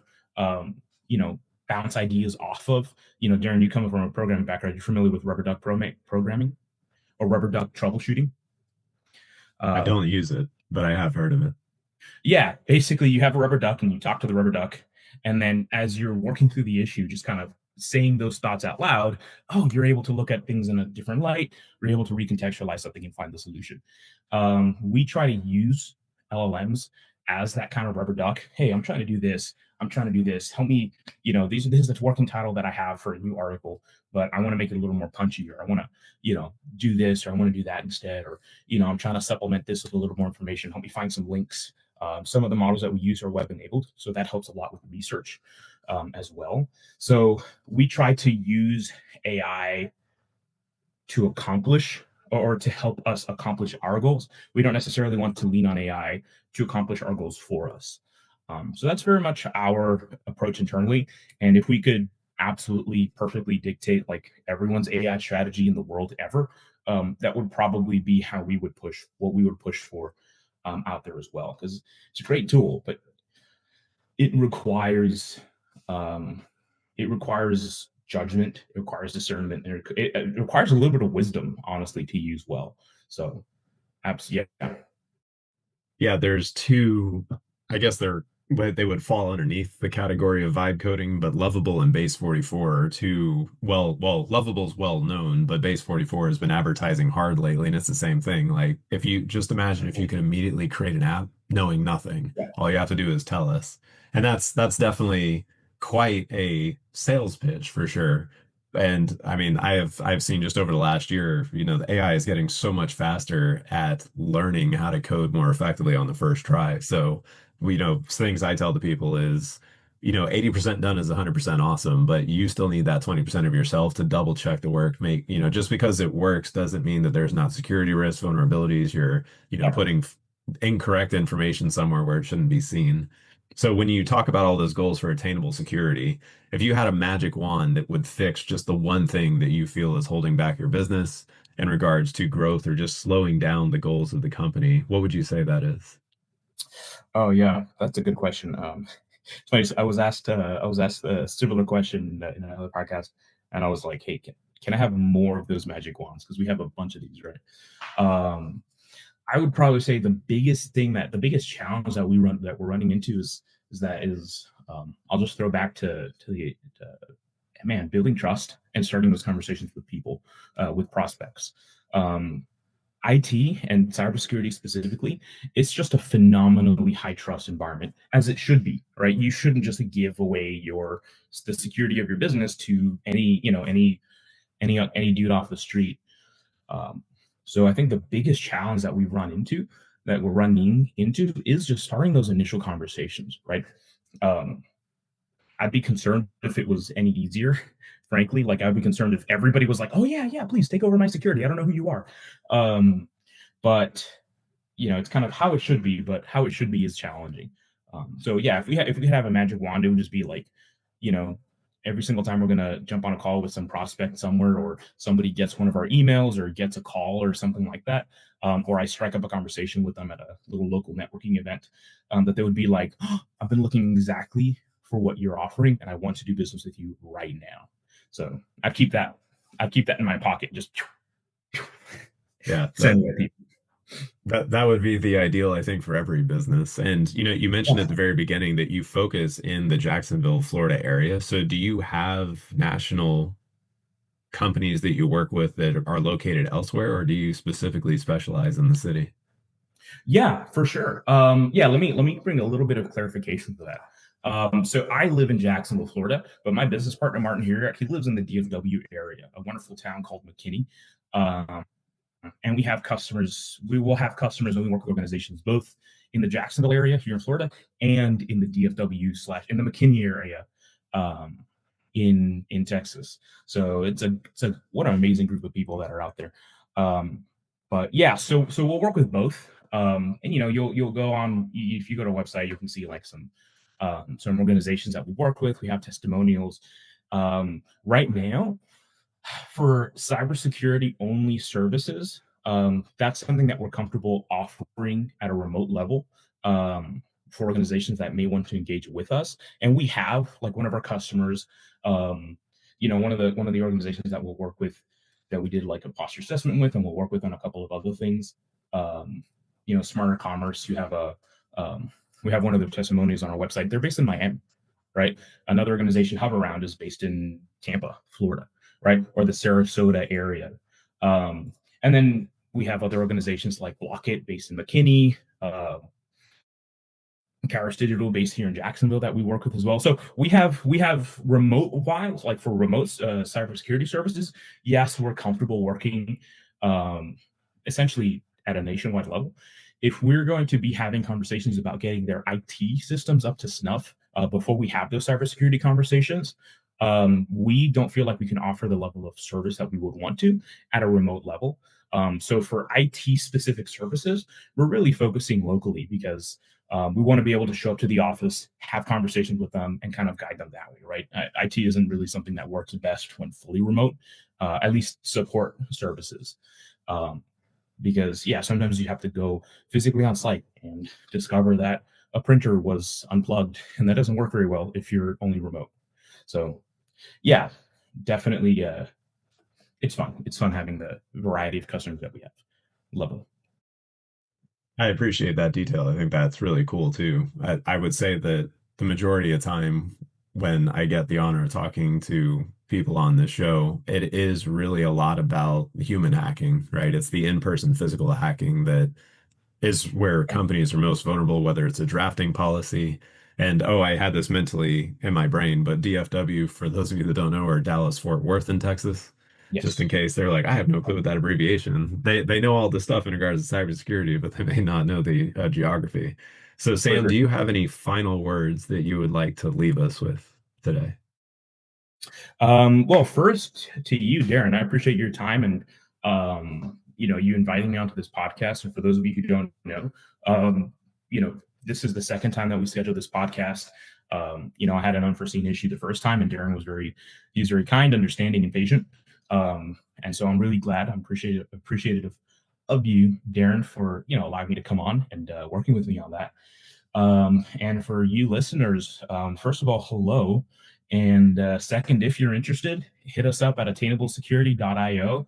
bounce ideas off of. Darren, you come from a programming background. You're familiar with rubber duck programming or rubber duck troubleshooting? I Uh, don't use it, but I have heard of it. yeah, basically you have a rubber duck and you talk to the rubber duck, and then as you're working through the issue, just kind of saying those thoughts out loud, oh, you're able to look at things in a different light. You're able to recontextualize something and find the solution. We try to use LLMs as that kind of rubber duck. Hey, I'm trying to do this. I'm trying to do this. Help me. This is the working title that I have for a new article, but I want to make it a little more punchy, or I want to, do this, or I want to do that instead, or I'm trying to supplement this with a little more information. Help me find some links. Some of the models that we use are web enabled, so that helps a lot with research as well. So we try to use AI to accomplish or to help us accomplish our goals. We don't necessarily want to lean on AI to accomplish our goals for us. So that's very much our approach internally. And if we could absolutely perfectly dictate like everyone's AI strategy in the world ever, that would probably be how we would push what we would push for out there as well. Because it's a great tool, but it requires um, it requires judgment, it requires discernment, and it requires a little bit of wisdom, honestly, to use well. So, absolutely, yeah. Yeah, there's two, I guess they would fall underneath the category of vibe coding, but Lovable and Base 44 are two, Lovable's well known, but Base 44 has been advertising hard lately, and it's the same thing. Like, if you just imagine if you can immediately create an app knowing nothing, Yeah. all you have to do is tell us. And that's definitely quite a sales pitch for sure. And I mean, I've seen just over the last year, the AI is getting so much faster at learning how to code more effectively on the first try. So, things I tell the people is, 80% done is 100% awesome, but you still need that 20% of yourself to double check the work. Just because it works doesn't mean that there's not security risks, vulnerabilities. You're, Yeah. putting incorrect information somewhere where it shouldn't be seen. So when you talk about all those goals for attainable security, if you had a magic wand that would fix just the one thing that you feel is holding back your business in regards to growth or just slowing down the goals of the company, what would you say that is? Oh yeah, that's a good question. It's funny. I was asked a similar question in another podcast, and I was like, "Hey, Can I have more of those magic wands? Because we have a bunch of these, right? Um, I would probably say the biggest challenge that we're running into is I'll just throw back to the man, building trust and starting those conversations with people, with prospects. Um, IT and cybersecurity specifically, it's just a phenomenally high trust environment, as it should be, right? You shouldn't just give away the security of your business to any dude off the street. Um, so I think the biggest challenge that we're running into is just starting those initial conversations, right? Um, I'd be concerned if it was any easier. Frankly, like I'd be concerned if everybody was like, "Oh yeah, yeah, please take over my security. I don't know who you are." Um, but it's kind of how it should be, but how it should be is challenging. So yeah, if we could have a magic wand, it would just be like, you know, every single time we're gonna jump on a call with some prospect somewhere, or somebody gets one of our emails or gets a call or something like that, or I strike up a conversation with them at a little local networking event, that they would be like, oh, I've been looking exactly for what you're offering, and I want to do business with you right now. So I'd keep that in my pocket, just Yeah, send it to people. that would be the ideal, I think, for every business. And you mentioned at the very beginning that you focus in the Jacksonville, Florida area. So do you have national companies that you work with that are located elsewhere, or do you specifically specialize in the city? Yeah, for sure. Yeah, let me bring a little bit of clarification to that. So I live in Jacksonville, Florida, but my business partner Martin here, he lives in the DFW area, a wonderful town called McKinney. Um, and we will have customers, and we work with organizations both in the Jacksonville area here in Florida and in the DFW slash in the McKinney area, um, in Texas. So it's a what an amazing group of people that are out there. Um, but yeah, so we'll work with both. And you'll go on, if you go to a website, you can see like some organizations that we work with. We have testimonials. Right now, for cybersecurity only services, that's something that we're comfortable offering at a remote level, for organizations that may want to engage with us. And we have, like, one of our customers, one of the organizations that we'll work with, that we did like a posture assessment with, and we'll work with on a couple of other things. Smarter Commerce. We have one of the testimonies on our website. They're based in Miami, right? Another organization, Hover is based in Tampa, Florida, right? Or the Sarasota area. And then we have other organizations like Blockit based in McKinney, Karis Digital based here in Jacksonville that we work with as well. So we have remote wise, like for remote cybersecurity services. Yes, we're comfortable working, um, essentially at a nationwide level. If we're going to be having conversations about getting their IT systems up to snuff, before we have those cybersecurity conversations, we don't feel like we can offer the level of service that we would want to at a remote level. So for IT specific services, we're really focusing locally, because we want to be able to show up to the office, have conversations with them, and kind of guide them that way, right? IT isn't really something that works best when fully remote, at least support services. Um, because, yeah, sometimes you have to go physically on site and discover that a printer was unplugged, and that doesn't work very well if you're only remote. So, yeah, definitely, it's fun. It's fun having the variety of customers that we have. Love it. I appreciate that detail. I think that's really cool too. I would say that the majority of time when I get the honor of talking to people on this show, it is really a lot about human hacking, right? It's the in-person physical hacking that is where companies are most vulnerable, whether it's a drafting policy. And oh, I had this mentally in my brain, but DFW, for those of you that don't know, are Dallas Fort Worth in Texas. Just Yes. in case they're like, I have no clue what that abbreviation. They know all the stuff in regards to cybersecurity, but they may not know the geography. So, For Sam, sure. do you have any final words that you would like to leave us with today? Well, first to you, Darren, I appreciate your time, and you inviting me onto this podcast. And for those of you who don't know, um, this is the second time that we scheduled this podcast. I had an unforeseen issue the first time, and Darren he was very kind, understanding, and patient. And so I'm really glad. I'm appreciative of you, Darren, for allowing me to come on and working with me on that. And for you listeners, first of all, hello. And second, if you're interested, hit us up at attainablesecurity.io.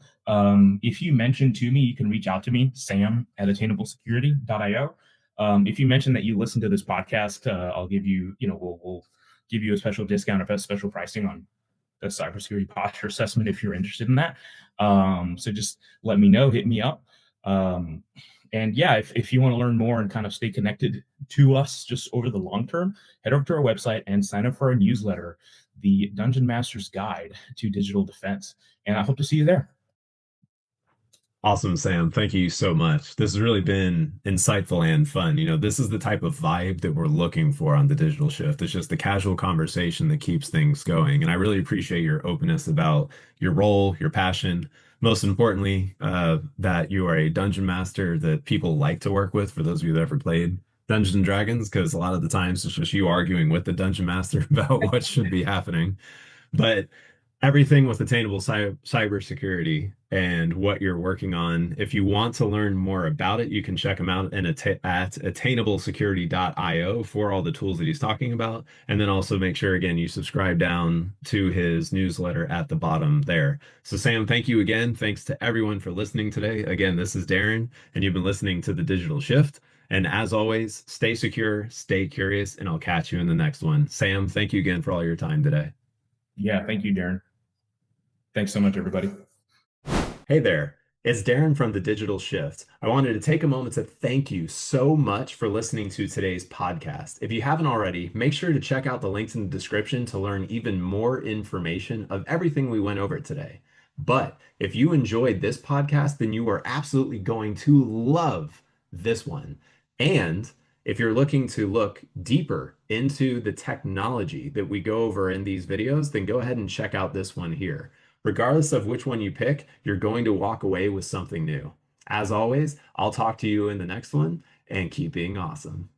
If you mention to me, you can reach out to me, Sam at attainablesecurity.io. If you mention that you listen to this podcast, I'll give you, we'll give you a special discount or special pricing on the Cybersecurity Posture Assessment if you're interested in that. So just let me know, hit me up. And yeah, if you want to learn more and kind of stay connected to us just over the long term, head over to our website and sign up for our newsletter, the Dungeon Master's Guide to Digital Defense. And I hope to see you there. Awesome, Sam. Thank you so much. This has really been insightful and fun. This is the type of vibe that we're looking for on the digital shift. It's just the casual conversation that keeps things going. And I really appreciate your openness about your role, your passion, most importantly, that you are a dungeon master that people like to work with, for those of you that ever played Dungeons and Dragons, because a lot of the times it's just you arguing with the dungeon master about what should be happening. But everything with Attainable Cybersecurity and what you're working on. If you want to learn more about it, you can check him out at attainablesecurity.io for all the tools that he's talking about. And then also make sure, again, you subscribe down to his newsletter at the bottom there. So, Sam, thank you again. Thanks to everyone for listening today. Again, this is Darren, and you've been listening to The Digital Shift. And as always, stay secure, stay curious, and I'll catch you in the next one. Sam, thank you again for all your time today. Yeah, thank you, Darren. Thanks so much, everybody. Hey there, it's Darren from The Digital Shift. I wanted to take a moment to thank you so much for listening to today's podcast. If you haven't already, make sure to check out the links in the description to learn even more information of everything we went over today. But if you enjoyed this podcast, then you are absolutely going to love this one. And if you're looking to look deeper into the technology that we go over in these videos, then go ahead and check out this one here. Regardless of which one you pick, you're going to walk away with something new. As always, I'll talk to you in the next one, and keep being awesome.